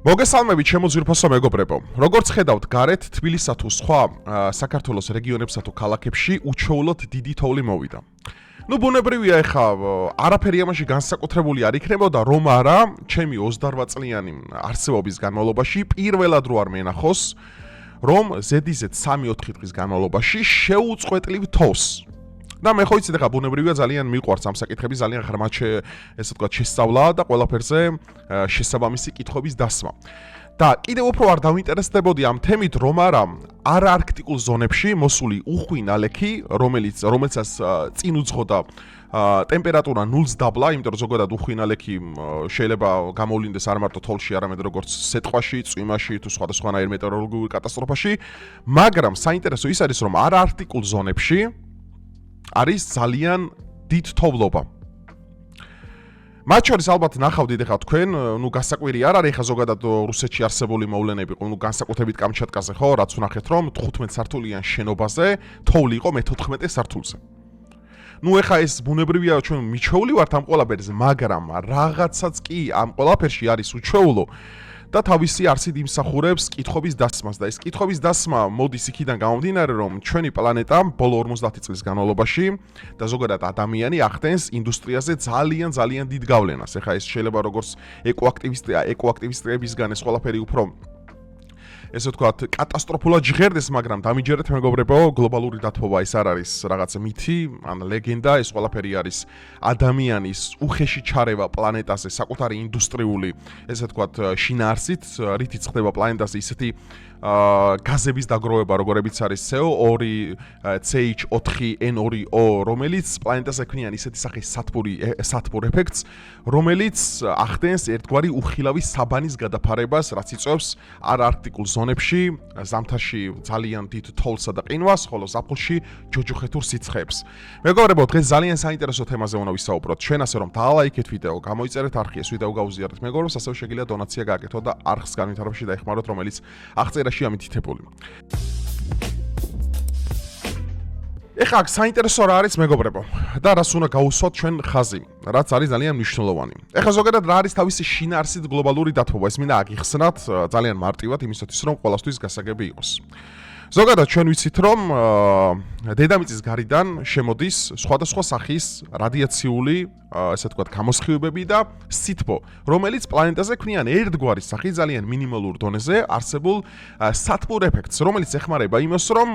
მოგესალმებით ჩემო ძვირფასო მეგობრებო. როგორც ხედავთ, გარეთ თბილისსა თუ სხვა საქართველოს რეგიონებსა თუ ქალაქებში უჩვეულოდ დიდი თოვლი მოვიდა. ბუნებრივია ეხა არაფერი ამაში განსაკუთრებული არ იქნებოდა, რომ არა, ჩემი 28 წლიანი არსებობის განმავლობაში პირველად რო არ მენახოს, რომ ზედიზედ 3-4 დღის განმავლობაში შეუწყვეტლივ თოვს. და მე ხო იცით ეხა ბუნებრივია ძალიან მიყვარს ამ საკითხები, ძალიან ღრმად ესე ვთქვათ შესწავლა და ყველაფერზე შესაბამისი კითხვების დასმა. და კიდევ უფრო არ დავინტერესდებოდი ამ თემით, რომ არა არარქტიკულ ზონებში მოსული უხვი ნალექი, რომელიცაც წინ უძღოდა ტემპერატურა 0-ს დაბლა, იმიტომ რომ ზოგადად უხვი ნალექი შეიძლება გამოვლინდეს არ მარტო თოვლში, არამედ როგორც სეტყვაში, წვიმაში თუ სხვადასხვანაირ მეტეოროლოგიურ კატასტროფაში, მაგრამ საინტერესო ის არის, რომ არარქტიკულ ზონებში არის ძალიან დიდ თოვლობა. მათ შორის ალბათ ნახავდით ეხლა თქვენ, გასაკვირი არ არის ეხლა ზოგადად რუსეთში არსებული მოვლენები, განსაკუთრებით კამჩატკაზე ხო, რაც ვნახეთ რომ 15 სართულიან შენობაზე თოვლი იყო მე-14 სართულზე. ეხლა ეს ბუნებრივია ჩვენ მიჩვეული ვართ ამ ყველაფერზე, მაგრამ რაღაცაც კი ამ ყველაფერში არის უჩვეულო და თავისი არსით იმსახურებს კითხვების დასმას და ეს კითხვების დასმა მოდის იქიდან გამომდინარე, რომ ჩვენი პლანეტა ბოლო 50 წლის განმავლობაში და ზოგადად ადამიანი ახდენს ინდუსტრიაზე ძალიან დიდ გავლენას. ეხლა ეს შეიძლება როგორც ეკოაქტივისტებისგან ეს ყველაფერი უფრო ესე ვთქვათ, კატასტროფულად ჟღერდეს, მაგრამ დამიჯერეთ მეგობრებო, გლობალური დათბობა ეს არ არის რაღაც მითი, ან ლეგენდა, ეს ყველაფერი არის ადამიანის უხეში ჩარევა პლანეტაზე საკუთარი ინდუსტრიული, ესე ვთქვათ, შინაარსით, რითიც ხდება პლანეტაზე ისეთი გაზების დაგროვება, როგორებიც არის CO2, CH4N2O, რომელიც პლანეტაზე ქმნიან ისეთი სახის სათბურ ეფექტს, რომელიც ახდენს ერთგვარი უხილავი საბანის გადაფარებას, რაც იწვევს არარქტიკულ ზონებში, ზამთარში ძალიან დიდ თოვლსა და ყინვას, ხოლო ზაფხულში ჯოჯოხეთურ სიცხეებს. მეგობრებო, დღეს ძალიან საინტერესო თემაზე უნდა ვისაუბროთ. ჩვენ ასე რომ დაალაიქეთ ვიდეო, გამოიწერეთ არხი, ეს ვიდეო გაუზიარეთ მეგობრებს, ასევე შეგიძლიათ დონაცია გააკეთოთ და არხს განვითარებაში დაეხმაროთ, რომელიც აღწერაში ამითითებული. ეხლა საინტერესო რა არის მეგობრებო და რას უნდა გაუსვათ ჩვენ ხაზი, რაც არის ძალიან მნიშვნელოვანი. ეხლა ზოგადად რა არის თავისი შინაარსით გლობალური დათბობა, ეს მინდა აგიხსნათ ძალიან მარტივად იმისათვის რომ ყველასთვის გასაგები იყოს. ზოგადად ჩვენ ვიცით რომ დედამიწის გარიდან შემოდის სხვადასხვა სახის რადიაციული, ესე ვთქვათ, გამოსხივებები და სითბო, რომელიც პლანეტაზე ქმნიან ერთგვარი სახის ძალიან მინიმალურ დონეზე არსებულ სათბურ ეფექტს, რომელიც ეხმარება იმას, რომ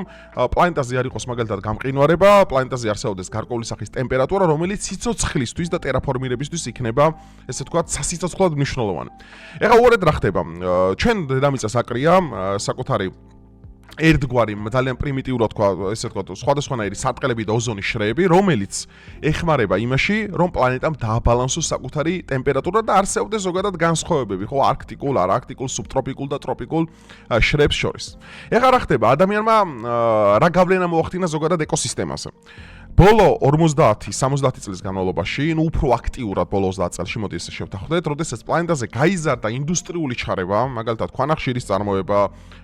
პლანეტაზე არ იყოს მაგალითად გამყინვარება, პლანეტაზე არსებობდეს გარკვეული სახის ტემპერატურა, რომელიც სიცოცხლისთვის და ტერაფორმირებისთვის იქნება, ესე ვთქვათ, სასიცოცხლოდ მნიშვნელოვანი. ეხლა უყურეთ რა ხდება. ჩვენ დედამიწას აკრია საკუთარი ერთგვარი ძალიან პრიმიტიურად თქვა, ესე ვთქვათ, სხვადასხვანაირი სარტყელები და ოზონის შრეები, რომელიც ეხმარება იმაში, რომ პლანეტამ დააბალანსოს საკუთარი ტემპერატურა და არსებობდეს ზოგადად განსხვავებები, ხო, არქტიკულ, არარქტიკულ, სუბტროპიკულ და ტროპიკულ შრეებს შორის. ეხლა რა ხდება? ადამიანმა რა გავლენა მოახდინა ზოგადად ეკოსისტემაზე? ბოლო 50-70 წლის განმავლობაში, უფრო აქტიურად ბოლო 30 წელში მოდი ესე შევთანხმდეთ, როდესაც პლანეტაზე გაიზარდა ინდუსტრიული ჩარევა, მაგალითად ქვანახშირის წარმოება,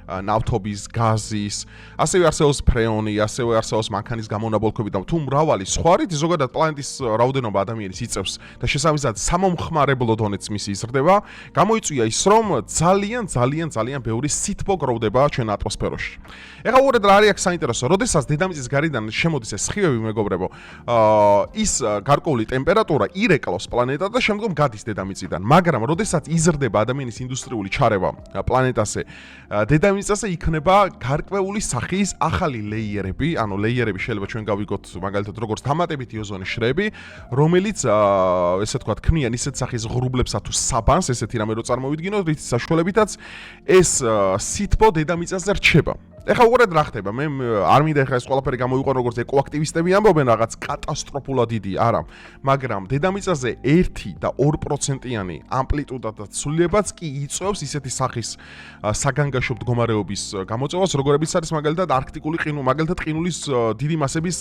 ნავთობის, გაზის, ასევე არსებობს ფრეონი, ასევე არსებობს მანქანის გამონაბოლქვები და თუ მრავალი სხვა რითი ზოგადად პლანეტის რაოდენობა ადამიანის იწევს და შესაბამისად სამომხმარებლო დონეც მისი იზრდება, გამოიწვია ის, რომ ძალიან ბევრი სითბო გროვდება ჩვენ ატმოსფეროში. ეხლა უყურეთ რა არის აქ საინტერესო, როდესაც დედამიწის გარედან შემოდის ეს სხივები მეგობრებო, ის გარკვეული ტემპერატურა ირეკლავს პლანეტა და შემდგომ გადის დედამიწიდან, მაგრამ როდესაც იზრდება ადამიანის ინდუსტრიული ჩარევა პლანეტაზე, დედამიწაზე იქნება გარკვეული სახის ახალი ლეიერები, ანუ ლეიერები შეიძლება ჩვენ გავიგოთ მაგალითად როგორც დამატებითი ოზონის შრეები, რომელიც ესე ვთქვათ, ქმნიან ისეთ სახის ღრუბლებსა თუ საბანს, ესეთი რამე რო წარმოვიდგინოთ, რის საშუალებითაც ეს სითბო დედამიწაზე რჩება. ეხლა უყურეთ რა ხდება, მე არ მინდა ეხლა ეს ყველაფერი გამოვიყვანო როგორც ეკოაქტივისტები ამბობენ რაღაც კატასტროფულად დიდი, არა, მაგრამ დედამიწაზე 1 და 2%-იანი ამპლიტუდა და ცვლილებაც კი იწვევს ისეთი სახის საგანგაშო მდგომარეობის გამოწვევას, როგორებიც არის მაგალითად არქტიკული ყინული, მაგალითად ყინულის დიდი მასების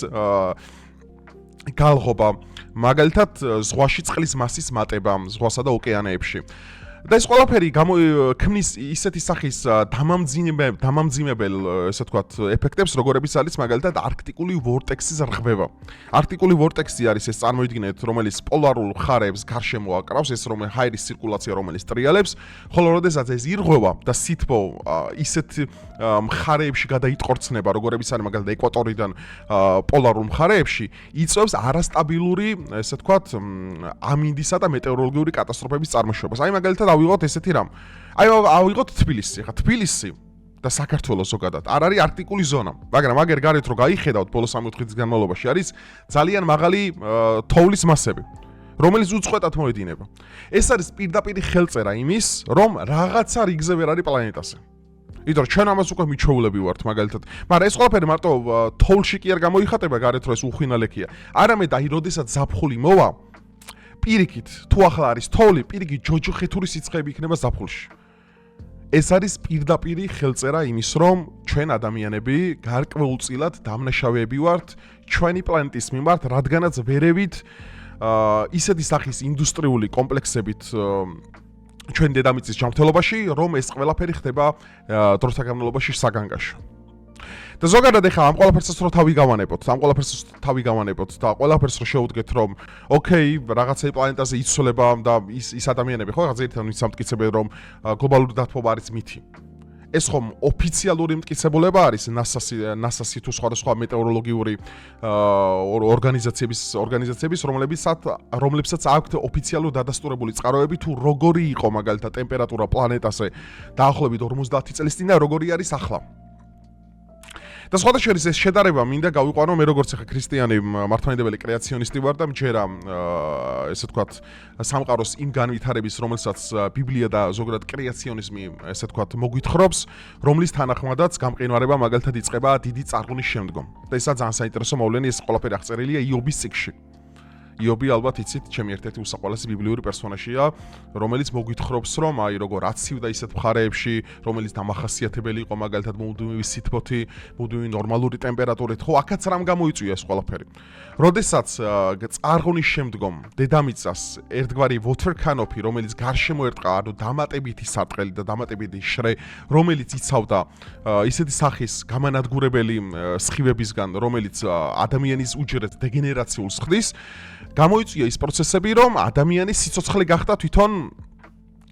გალღობა, მაგალითად ზღვაში წყლის მასის მატება, ზღვასა და ოკეანეებში. და ეს ყველაფერი ქმნის ისეთი სახის დამამძიმებელ, ესე ვთქვათ, ეფექტებს, როგორებიც არის მაგალითად არქტიკული ვორტექსის რღვევა. არქტიკული ვორტექსი არის ეს წარმოიდგინეთ, რომელიც პოლარულ მხარეებს გარშემო აკრავს, ეს რომელიც ჰაერის ცირკულაცია, რომელიც ტრიალებს, ხოლო როდესაც ეს ირღვევა და სითბო ისეთ მხარეებში გადაიტყორცნება, როგორებიც არის მაგალითად ეკვატორიდან პოლარულ მხარეებში, იწვევს არასტაბილური, ესე ვთქვათ, ამინდისა და მეტეოროლოგიური კატასტროფების წარმოშობას. აი მაგალითად ავიღოთ ესეთი რამ. აი ავიღოთ თბილისი. ხა თბილისი და საქართველოს ზოგადად არ არის არქტიკული ზონა, მაგრამ აგერ გარეთ რო გაიხედავთ ბოლო 3-4 წლის განმავლობაში არის ძალიან მაღალი თოვლის მასები, რომელიც უწყვეტად მოედინება. ეს არის პირდაპირი ხელწერა იმის, რომ რაღაცა რიგზე ვერ არის პლანეტაზე. იმიტომ რომ ჩვენ ამას უკვე მიჩვეულები ვართ მაგალითად, მაგრამ ეს ყველაფერი მარტო თოვლში კი არ გამოიხატება გარეთ რო ეს უხინალექია. არამედ აი როდესაც ზაფხული მოვა, პირიქით, თუ ახლა არის თოვლი, პირიქით ჯოჯოხეთური სიცხეები იქნება ზაფხულში. ეს არის პირდაპირი ხელწერა იმის, რომ ჩვენ ადამიანები გარკვეულწილად დამნაშავეები ვართ ჩვენი პლანეტის მიმართ, რადგანაც ვერევით ისეთი სახის ინდუსტრიული კომპლექსებით ჩვენ დედამიწის ჯანმრთელობაში, რომ ეს ყველაფერი ხდება დროთა განმავლობაში საგანგაშო. და ზოგადად ეხლა ამ ყველაფერსაც რო თავი გავანებოთ და ყველაფერს რო შევუდგეთ, რომ ოკეი, რაღაცა პლანეტაზე იცვლება და ის ადამიანები ხო რაღაც ერთად მისამტკიცებენ, რომ გლობალური დათბობა არის მითი. ეს ხომ ოფიციალური მტკიცებულება არის NASA-ს თუ სხვადასხვა მეტეოროლოგიური ორგანიზაციების, რომლებსაც აქვთ ოფიციალურ დადასტურებული წყაროები თუ როგორი იყო მაგალითად ტემპერატურა პლანეტაზე დაახლოებით 50 წლის წინ და როგორი არის ახლა. და სხვათა შორის ეს შედარება მინდა გავიყვანო მე როგორც ახლა ქრისტიანი მართლმადიდებელი კრეაციონისტი ვარ და მჯერა ესე ვთქვათ სამყაროს იმ განვითარების რომელსაც ბიბლია და ზოგადად კრეაციონიზმი ესე ვთქვათ მოგვითხრობს, რომლის თანახმადაც გამყინვარება მაგალითად იწყება დიდი წარღვნის შემდგომ. და ესაც ძალიან საინტერესო მოვლენი, ეს ყველაფერი აღწერილია იობის წიგნში. იობი ალბათ იცით, ჩემი ერთ-ერთი უსაყვალესი ბიბლიური პერსონაჟია, რომელიც მოგვითხრობს, რომ აი როგორ აცივდა ისეთ მხარეებში, რომელიც დამახასიათებელი იყო მაგალითად მუდმივი სითბოთი, მუდმივი ნორმალური ტემპერატურით, ხო, აქაც რამ გამოიწვია ეს ყველაფერი. როდესაც წარღვნის შემდგომ დედამიწას ერთგვარი water canopy, რომელიც გარშემო ერტყა, ანუ დამატებითი სარტყელი და დამატებითი შრე, რომელიც იცავდა ისეთი სახის გამანადგურებელი სხივებისგან, რომელიც ადამიანის უჯრედს დეგენერაციულს ხდის, გამოიწვია ის პროცესები, რომ ადამიანის სიცოცხლე გახდა თვითონ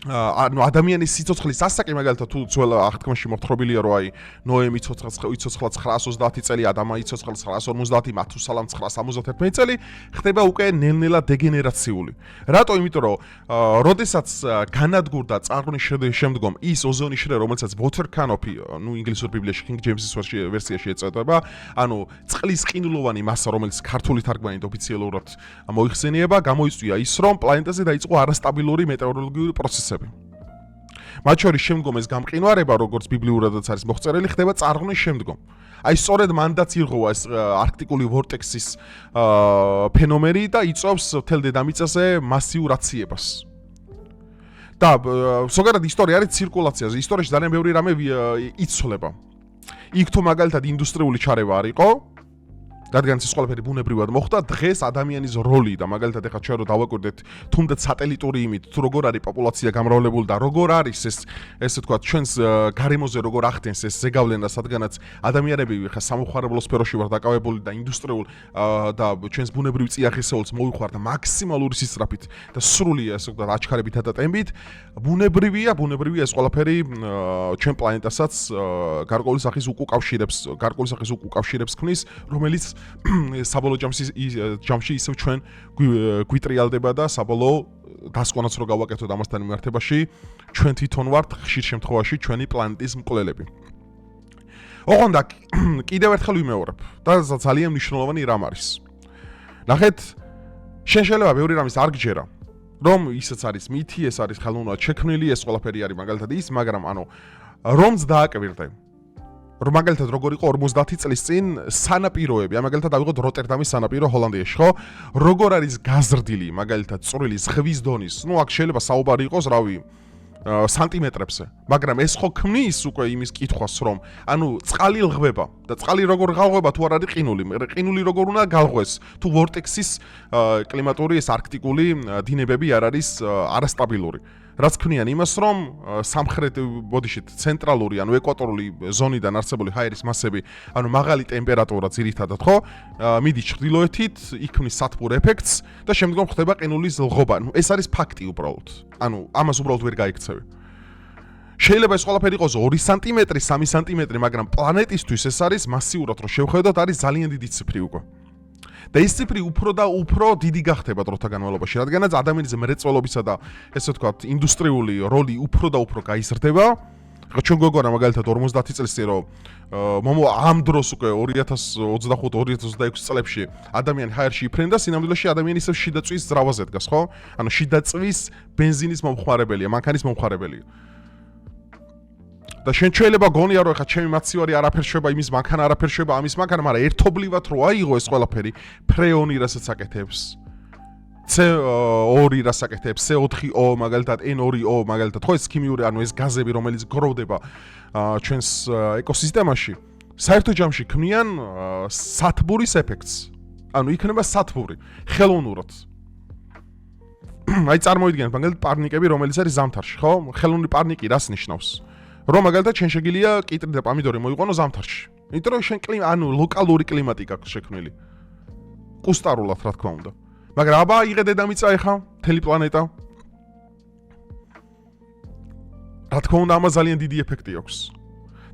ანუ ადამიანის სიცოცხლის ასაკი მაგალითად თუ ძველ აღთქმაში მოთხრობილია, რომ აი ნოემ იცოცხლა 930 წელი, ადამა იცოცხლა 950, მათუსალამ 971 წელი, ხდება უკვე ნელ-ნელა დეგენერაციული. რატო? იმიტომ რომ როდესაც განადგურდა წარღვნის შემდგომ ის ოზონის შრე, რომელსაც water canopy, ნუ ინგლისურ ბიბლიაში King James-ის ვერსიაში ეწოდება, ანუ წყლის ყინულოვანი მასა, რომელიც ქართული თარგმანით ოფიციალურად მოიხსენიება, გამოიწვია ის, რომ პლანეტაზე დაიწყო არასტაბილური მეტეოროლოგიური პროცესები. მათ შორის შემდგომ ეს გამყინვარება, როგორც ბიბლიურადაც არის მოღწერილი, ხდება წარღვნის შემდგომ. აი სწორედ მანდაც ირღვევა ეს არქტიკული ვორტექსის ფენომენი და იწვევს მთელ დედამიწაზე მასიურ აციებას. და ზოგადად ისტორია არის ცირკულაციაზე. ისტორიაში ძალიან ბევრი რამე იცვლება. იქ თუ მაგალითად ინდუსტრიული ჩარევა არ იყო, რადგან ეს ყველაფერი ბუნებრივად მოხდა, დღეს ადამიანის როლი და მაგალითად ეხლა ჩვენ რო დავაკვირდეთ თუნდაც სატელიტური იმით, თუ როგორ არის პოპულაცია გამრავლებული და როგორ არის ესე ვთქვათ ჩვენს გარემოზე როგორ ახდენს ეს ზეგავლენა, სადღანაც ადამიანები ეხლა სამოხარებლო სფეროში ვარ დაკავებული და ინდუსტრიულ და ჩვენს ბუნებრივ წიაღისეულს მოვიხარდა მაქსიმალური სისწრაფით და სრული ესე ვთქვათ აჩქარებით და ტემპით, ბუნებრივია ეს ყველაფერი ჩვენ პლანეტასაც გარკვეული სახის უკავშირებს ქმნის, რომელიც საბოლოო ჯამში ისევ ჩვენ გვიტრიალდება და საბოლოო დასკვნაც რო გავაკეთოთ ამასთან მიმართებაში, ჩვენ თვითონ ვართ ხშირ შემთხვევაში ჩვენი პლანეტის მკვლელები. ოღონდ კიდევ ერთხელ ვიმეორებ და ძალიან მნიშვნელოვანი რამ არის. ნახეთ, შეიძლება ბევრი რამის არ გჯერა, რომ ისიც არის მითი, ეს არის ხელოვნურად შექმნილი, ეს ყველაფერი არის მაგალითად ის, მაგრამ ანუ რომც დააკვირდე მაგალითად როგორ იყო 50 წლის წინ სანაპიროები, მაგალითად ავიღოთ როტერდამის სანაპირო ჰოლანდიაში, ხო? როგორ არის გაზრდილი მაგალითად წვრილი ზღვის დონის, ნუ აქ შეიძლება საუბარი იყოს, რავი, სანტიმეტრებზე, მაგრამ ეს ხო ქმნის უკვე იმის კითხვას, რომ ანუ წყალი ლღვება და წყალი როგორ გალღვება თუ არ არის ყინული, ყინული როგორ უნდა გალღვეს თუ ვორტექსის კლიმატური ეს არქტიკული დინებები არ არის არასტაბილური. რაც ქმნიან იმას, რომ სამხრეთ ბოდიშით ცენტრალური, ანუ ეკვატორული ზონიდან არსებული ჰაერის მასები, ანუ მაღალი ტემპერატურა ძირითადად, ხო? მიდის ჩრდილოეთით, იქმნის სათბურ ეფექტს და შემდგომ ხდება ყინულის ლღობა. ნუ ეს არის ფაქტი უბრალოდ. ანუ ამას უბრალოდ ვერ გაიქცევი. შეიძლება ეს ყველაფერი იყოს 2 სანტიმეტრი, 3 სანტიმეტრი, მაგრამ პლანეტისთვის ეს არის მასიურად რომ შევხედოთ, არის ძალიან დიდი ციფრი უკვე. და ეს ციფრი უფრო და უფრო დიდი გახდება დროთა განმავლობაში, რადგანაც ადამიანის მრეწველობისა და ესე ვთქვათ, ინდუსტრიული როლი უფრო და უფრო გაიზრდება. ხო ჩვენ გვეგონა მაგალითად 50 წელს წინ რომ ამ დროს უკვე 2025-2026 წლებში ადამიანი ჰაერში იფრენდა, სინამდვილეში ადამიანი ისევ შიდა წვის ძრავაზე დგას, ხო? ანუ შიდა წვის ბენზინის მომხმარებელია, მანქანის მომხმარებელია. და შენ შეიძლება გონია რომ ეხა ჩემი მაცივარი არაფერ შვება, იმის მანქანა არაფერ შვება, ამის მანქანა, მაგრამ ერთობლივად რო აიღო ეს ყველაფერი, ფრეონი რასაც აკეთებს, CO2 რას აკეთებს, CO4O მაგალითად, N2O მაგალითად, ხო ეს ქიმიური, ანუ ეს გაზები, რომელიც გროვდება ჩვენს ეკოსისტემაში, საერთო ჯამში ქმნიან სათბურის ეფექტს. ანუ იქნება სათბური, ხელოვნურად. აი წარმოიდგინეთ მაგალითად პარნიკები, რომელიც არის ზამთარში, ხო? ხელოვნური პარნიკი რას ნიშნავს? რომ მაგალითად შენ შეგიძლია კიტრი და პამიდორი მოიყვანო ზამთარში. იმიტომ რომ შენ ანუ ლოკალური კლიმატი გაქვს შექმნილი. კუსტარულად რა თქმა უნდა. მაგრამ აბა იღე დედამიწა ეხა, მთელი პლანეტა. რა თქმა უნდა, ამას ძალიან დიდი ეფექტი აქვს.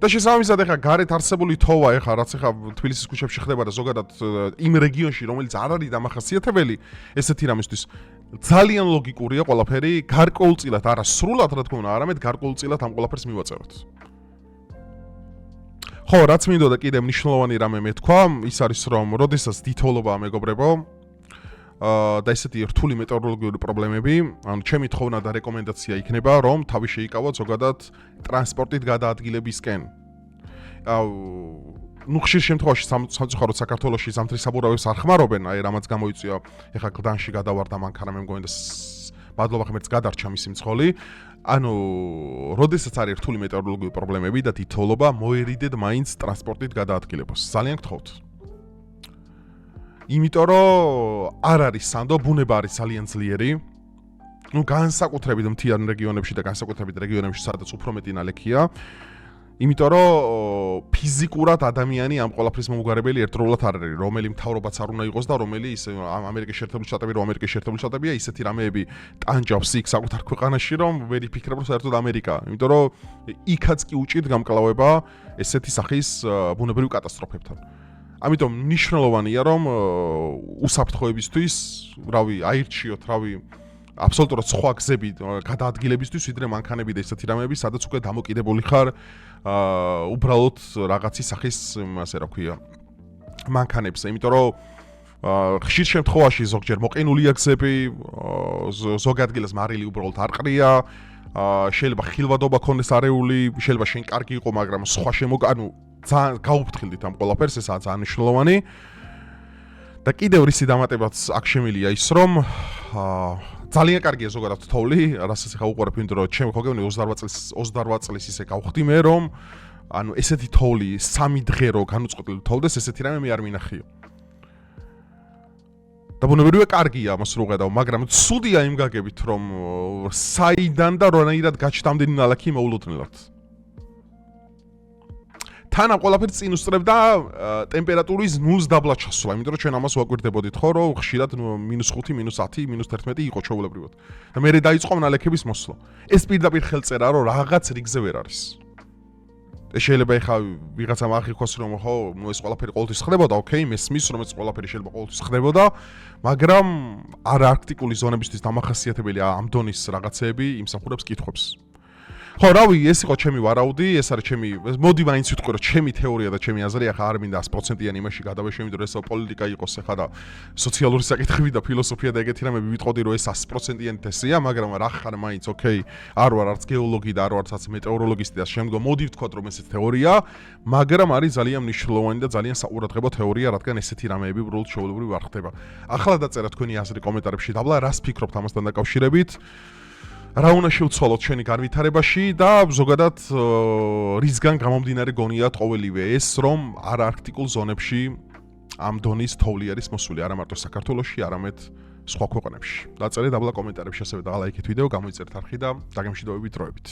და შესაბამისად ეხა გარეთ არსებული თოვა ეხა რაც ეხა თბილისის ქუჩებში ხდება და ზოგადად იმ რეგიონში რომელიც არ არის დამახასიათებელი ესეთი რამისთვის ძალიან ლოგიკურია ყველაფერი გარკვეულწილად არა სრულად რა თქმა უნდა არამედ გარკვეულწილად ამ ყველაფერს მივაწეროთ. ხო, რაც მინდოდა კიდე მნიშვნელოვანი რამე მეთქვა, ის არის რომ როდესაც დითოვლობაა მეგობრებო და ესეთი რთული მეტეოროლოგიური პრობლემები, ანუ ჩემი თხოვნა და რეკომენდაცია იქნება, რომ თავი შეიკავოთ ზოგადად ტრანსპორტით გადაადგილებისკენ. ნუ ხშირ შემთხვევაში სამწუხაროდ საქართველოში ზამთრის საბურავებს არ ხმარობენ, აი რამაც გამოიწვია, ეხა გლდანში გადავარდა მანქანა მე მგონი და მადლობა ღმერთს გადარჩა მისი მძღოლი. ანუ როდესაც არის რთული მეტეოროლოგიური პრობლემები და თითოეულობა მოერიდეთ მაინც ტრანსპორტით გადაადგილებას. ძალიან გთხოვთ. იმიტომ რომ არ არის სანდო, ბუნება არის ძალიან ძლიერი. ნუ განსაკუთრებით მთიან რეგიონებში და განსაკუთრებით რეგიონებში, სადაც უფრო მეტი ნალექია. იმიტომ რომ ფიზიკურად ადამიანი ამ ყველაფრის მომგარებელი ერთდროულად არ არის, რომელი მთავრობაც არ უნდა იყოს და რომელი ის ამერიკის შეერთებული შტატები, რომ ამერიკის შეერთებული შტატებია, ისეთი რამეები ტანჯავს იქ საკუთარ ქვეყანაში, რომ ვერ იფიქრებ რომ საერთოდ ამერიკაა. იმიტომ რომ იქაც კი უჭირთ გამკლავება ესეთი სახის ბუნებრივ კატასტროფებთან. ამიტომ მნიშვნელოვანია რომ უსაფრთხოებისთვის, რავი, აირჩიოთ, რავი, აბსოლუტურად სხვა გზები გადაადგილებისთვის, ვიდრე მანქანები და ესეთი რამეები, სადაც უკვე დამოკიდებული ხარ უბრალოდ რაღაცის სახის, ასე რა ქვია, მანქანებზე, იმიტომ რომ ხშირ შემთხვევაში ზოგჯერ მოყინულია გზები, ზოგ ადგილას მარილი უბრალოდ არ ყრია, შეიძლება ხილვადობა ქონდეს არეული, შეიძლება შენ კარგი იყო, მაგრამ სხვა ანუ ძალიან გაუფრთხილდით ამ ყველაფერს, ესაა ძალიან მნიშვნელოვანი. და კიდევ რისი დამატებაც აქ შემილია ის, რომ ძალიან კარგია ზოგადად თოვლი, რასაც ახლა უყურებ, იმიტომ რომ ჩემ ხო გეუბნები 28 წლის ისე გავხდი მე, რომ ანუ ესეთი თოვლი 3 დღე რო განუწყვეტლივ თოვდეს, ესეთი რამე მე არ მინახია. და ბუნებრივია კარგია ამას რო ხედავ, მაგრამ ცუდია იმ გაგებით, რომ საიდან და რანაირად გაჩნდამდენი ნალექი მოულოდნელად. თან ამ ყველაფერს წინ უსწრებდა ტემპერატურის 0-ს დაბლა ჩასვლა, იმიტომ რომ ჩვენ ამას ვაკვირდებოდით ხო, რომ ხშირად -5, -10, -11 იყო ჩვეულებრივად. და მერე დაიწყო ნალექების მოსვლა. ეს პირდაპირ ხელწერა რომ რაღაც რიგზე ვერ არის. შეიძლება ეხა ვიღაცამ ახიქოს რომ ხო, ეს ყველაფერი ყოველთვის ხდებოდა, ოკეი, მესმის რომ ეს ყველაფერი შეიძლება ყოველთვის ხდებოდა, მაგრამ არ არქტიკული ზონებისთვის დამახასიათებელი ამ დონის რაღაცეები იმსახურებს კითხვებს. ხო, რავი, ეს იყო ჩემი ვარაუდი, ეს არის ჩემი, მოდი მაინც ვიტყვი, რომ ჩემი თეორია და ჩემი აზრი ახლა არ მინდა 100%-იანი იმაში გადავეშო, იმიტომ რომ ეს პოლიტიკა იყოს ახლა და სოციალური საკითხები და ფილოსოფია და ეგეთი რამები ვიტყოდი, რომ ეს 100%-იანი თესია, მაგრამ რა ხარ მაინც, ოკეი, არ ვარ არც გეოლოგი და არ ვარ არც მეტეოროლოგისტი და შემდგომ მოდი ვთქვათ, რომ ესეც თეორია, მაგრამ არის ძალიან მნიშვნელოვანი და ძალიან საყურადღებო თეორია, რადგან ესეთი რამეები უბრალოდ ჩვეულებრივ არ ხდება. ახლა დაწერა თქვენი აზრი კომენტარებში დაბლა, რას ფიქრობთ ამასთან დაკავშირებით? რა უნდა შევცვალოთ ჩვენი განვითარებაში და ზოგადად რისგან გამომდინარე გონიათ ყოველივე ეს, რომ არარქტიკულ ზონებში ამ დონის თოვლი არის მოსული, არა მარტო საქართველოში, არამედ სხვა ქვეყნებში. დაწერეთ აბლა კომენტარებში ასევე და ლაიქეთ ვიდეო, გამოიწერეთ არხი და დაგემშვიდობებით დროებით.